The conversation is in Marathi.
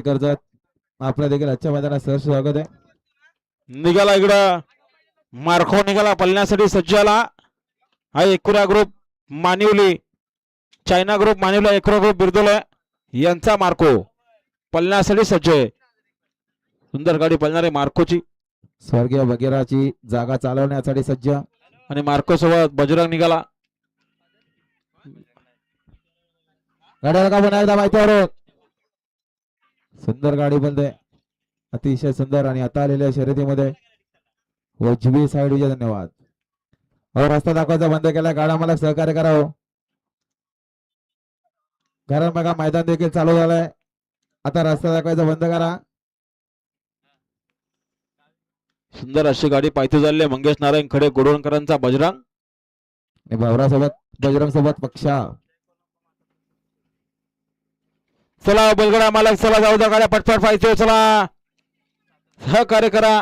कर्जत आपल्या देखील आजच्या मैदानात सहर्ष स्वागत आहे. निघाला इकडं मार्को निघाला पळण्यासाठी सज्ज आला. हा एकुरा ग्रुप मानिवली, चायना ग्रुप मानिवला, एकुरा ग्रुप बिरदोले यांचा मार्को पळण्यासाठी सज्ज आहे. सुंदर गाडी पळणारे मार्कोची. स्वर्गीय बगेराची जागा चालवण्यासाठी सज्ज आणि मार्को सोबत बजरंग निघाला. गाड्याला का पुन्हा एकदा माहितीवर सुंदर गाडी बनते, अतिशय सुंदर. आणि आता आलेल्या शर्यतीमध्ये उजवी साईड विजय. धन्यवाद. और रस्ता दाखवायचा बंद केला, गाडा मला सहकार्य करावं कारण बघा मैदान देखील चालू झालंय. आता रस्ता दाखवायचा बंद करा. सुंदर अशी गाडी पायथी झाली. मंगेश नारायण खडे गोडवणकरांचा बजरंग भावरा सोबत बजरंग सोबत पक्षा. चला बैलगाडा मालक, चला जाऊ द्या गाड्या पटपट पाहिजे. चला सहकार्य करा.